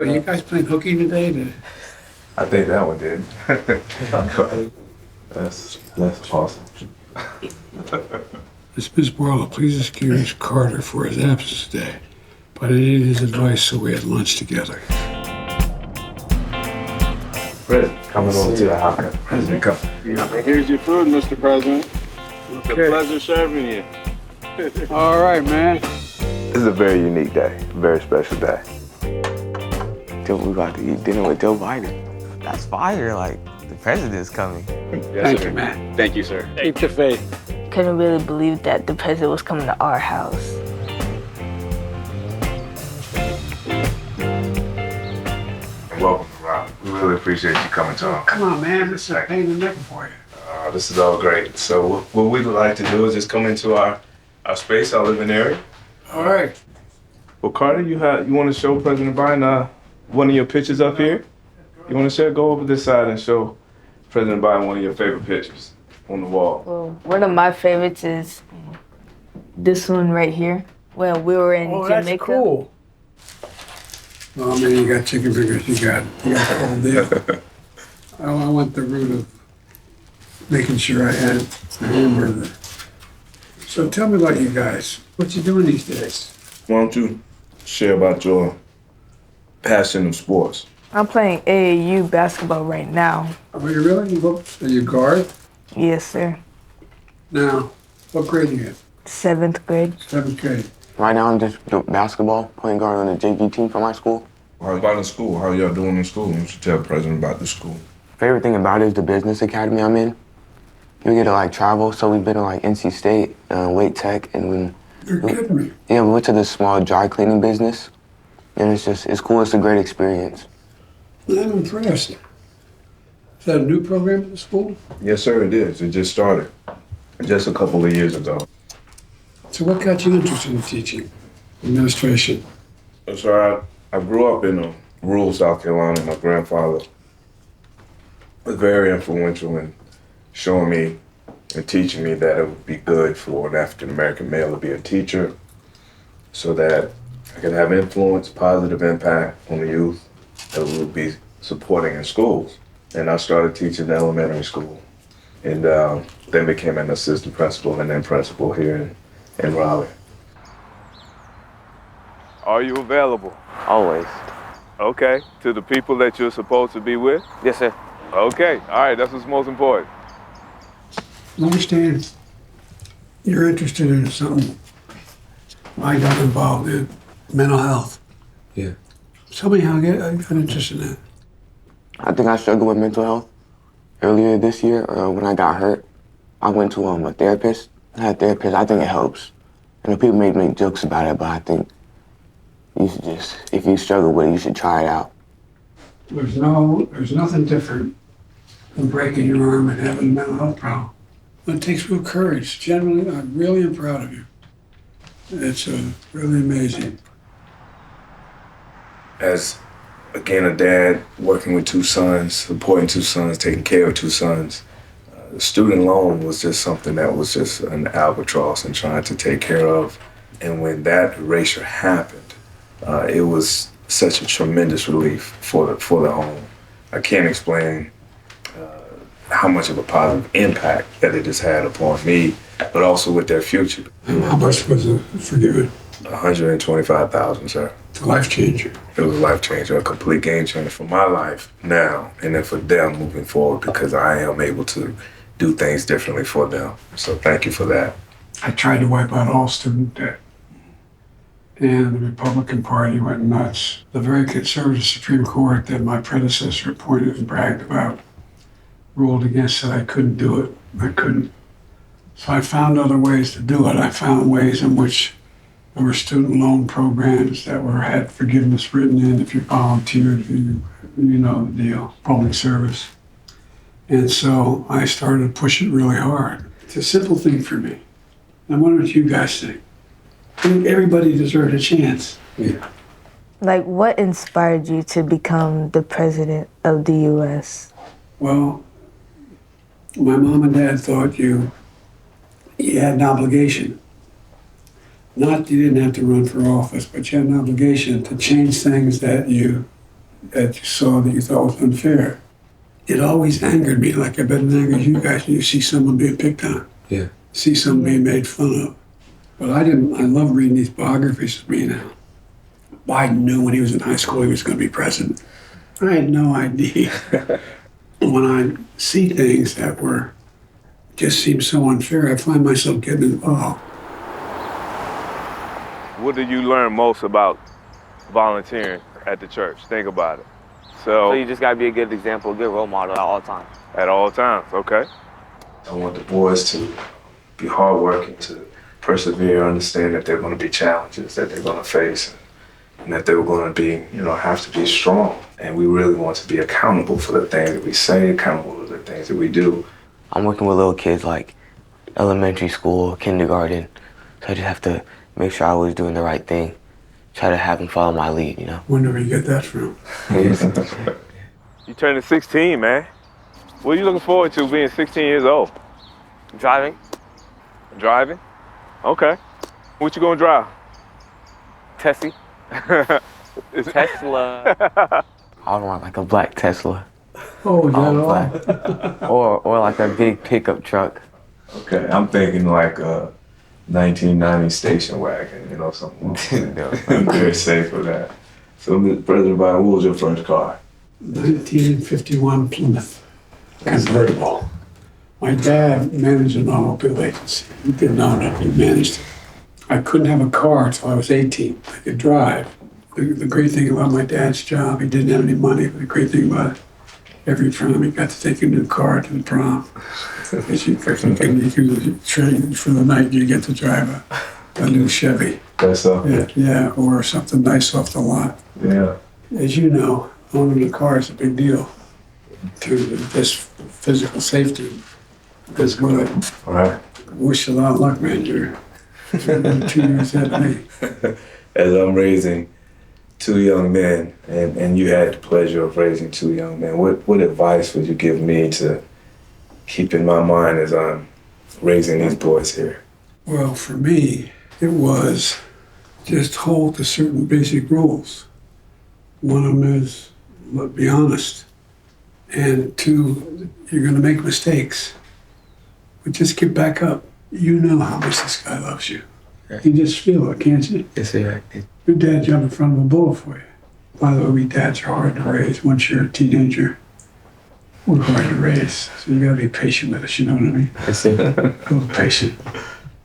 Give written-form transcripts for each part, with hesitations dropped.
Are you guys playing hooky today? I think that one did. That's awesome. Miss Barlow, please excuse Carter for his absence today, but I needed his advice, so we had lunch together. President, coming over to the house. President, come. Here's your food, Mr. President. It's a pleasure serving you. All right, man. This is a very unique day, a very special day. We about to eat dinner with Joe Biden. That's fire, like, the president's coming. Yes, Thank sir. you, man. Thank you, sir. Keep the faith. Couldn't really believe that the president was coming to our house. Welcome, Rob. We really appreciate you coming to our. Come on, man. This is a pain in the neck for you. This is all great. So what we'd like to do is just come into our space, our living area. All right. Well, Carter, you want to show President Biden one of your pictures up here? You want to share? Go over this side and show President Biden one of your favorite pictures on the wall. Well, one of my favorites is this one right here. When we were in Jamaica. That's cool. Well, I mean, you got chicken fingers, you got the whole deal. I went the route of making sure I had the hamburger. So tell me about you guys. What you doing these days? Why don't you share about your passion of sports? I'm playing AAU basketball right now. Are you really? Are you guard? Yes, sir. Now, what grade are you in? 7th grade. 7th grade. Right now, I'm just doing basketball, playing guard on the JV team for my school. How about in school? How y'all doing in school? You should tell the president about the school. Favorite thing about it is the business academy I'm in. You get to like travel, so we've been to like NC State, Wake Tech, and You're kidding me. we went to this small dry cleaning business, and it's cool. It's a great experience. I'm impressed. Is that a new program at the school? Yes, sir, it is. It just started just a couple of years ago. So what got you interested in teaching? Administration? So I grew up in rural South Carolina. My grandfather was very influential in showing me and teaching me that it would be good for an African-American male to be a teacher so that I could have influence, positive impact on the youth that we would be supporting in schools. And I started teaching in elementary school and then became an assistant principal and then principal here in Raleigh. Are you available? Always. Okay. To the people that you're supposed to be with? Yes, sir. Okay. All right. That's what's most important. I understand you're interested in something I got involved in, mental health. Yeah. Tell me how I got interested in that. I think I struggled with mental health earlier this year when I got hurt. I went to a therapist. I had a therapist. I think it helps. And people may make jokes about it, but I think you should just, if you struggle with it, you should try it out. There's nothing different than breaking your arm and having a mental health problem. It takes real courage. Generally, I really am proud of you. It's really amazing. As, again, a dad working with two sons, supporting two sons, taking care of two sons, the student loan was just something that was just an albatross and trying to take care of. And when that erasure happened, it was such a tremendous relief for the home. I can't explain how much of a positive impact that it has had upon me, but also with their future. And how much was it forgiven? $125,000, sir. It's a life changer. It was a life changer, a complete game changer for my life now, and then for them moving forward because I am able to do things differently for them. So thank you for that. I tried to wipe out all student debt. And the Republican Party went nuts. The very conservative Supreme Court that my predecessor appointed and bragged about ruled against it. I couldn't do it. I couldn't. So I found other ways to do it. I found ways in which there were student loan programs that had forgiveness written in if you volunteered, you know the deal, public service. And so I started to push it really hard. It's a simple thing for me. I wonder what you guys think. I think everybody deserved a chance. Yeah. Like, what inspired you to become the president of the U.S.? Well, my mom and dad thought you had an obligation. Not you didn't have to run for office, but you had an obligation to change things that you that you saw that you thought was unfair. It always angered me, like I bet it angers you guys when you see someone being picked on. Yeah. See someone being made fun of. But I love reading these biographies of me now. Biden knew when he was in high school he was going to be president. I had no idea. When I see things that just seem so unfair, I find myself getting involved. What do you learn most about volunteering at the church? Think about it. So you just gotta be a good example, a good role model at all times. At all times, okay. I want the boys to be hardworking, to persevere, understand that there are going to be challenges that they're going to face, and that they're going to be, have to be strong. And we really want to be accountable for the things that we say, accountable for the things that we do. I'm working with little kids like elementary school, kindergarten, so I just have to make sure I was doing the right thing. Try to have them follow my lead, Wonder where you get that from. You turning 16, man. What are you looking forward to being 16 years old? Driving? Driving? Okay. What you gonna drive? Tessie? Tesla. I would want like a black Tesla. Oh, is that All all? black. or like a big pickup truck. Okay, I'm thinking like a 1990 station wagon, something very safe for that. So, Mr. President Biden, what was your first car? 1951 Plymouth convertible. My dad managed an automobile agency. He didn't own it, he managed it. I couldn't have a car until I was 18. I could drive. The great thing about my dad's job, he didn't have any money, but the great thing about it, every prom he got to take a new car to the prom. Because you could train for the night, you get to drive a new Chevy. That's up. Yeah, or something nice off the lot. Yeah. As you know, owning a car is a big deal to this physical safety. That's good. All right. Wish you a lot of luck, man. You're 2 years ahead of me. As I'm raising two young men, and you had the pleasure of raising two young men, what advice would you give me to keep in my mind as I'm raising these boys here? Well, for me, it was just hold to certain basic rules. One of them is, be honest. And two, you're going to make mistakes. But just get back up. You know how much this guy loves you. You just feel it, can't you? Yes, sir. Your dad jumped in front of a bullet for you. By the way, we dads are hard to raise. Once you're a teenager, we're hard to raise. So you gotta be patient with us, you know what I mean? Yes, sir. A little patient.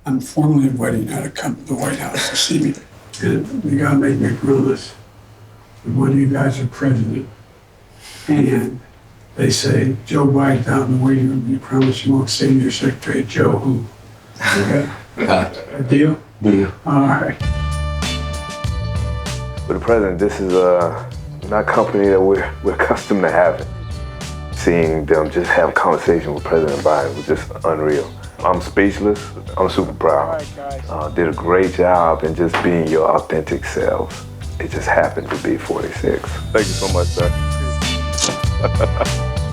I'm formally inviting you to come to the White House to see me. And you gotta make me a promise that one of you guys are president. And they say, Joe Biden's out in the waiting room. You promise you won't say to your secretary, Joe who? Okay? A deal? Deal. All right. But the president, this is not company that we're accustomed to having. Seeing them just have a conversation with President Biden was just unreal. I'm speechless. I'm super proud. Did a great job in just being your authentic selves. It just happened to be 46. Thank you so much, sir.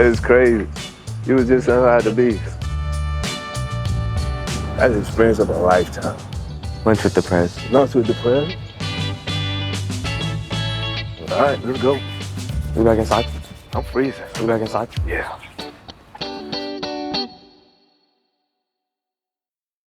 It's crazy. You was just how to be. That's the experience of a lifetime. Lunch with the president. Lunch with the president? All right, let's go. We back inside? I'm freezing. We back inside? Yeah.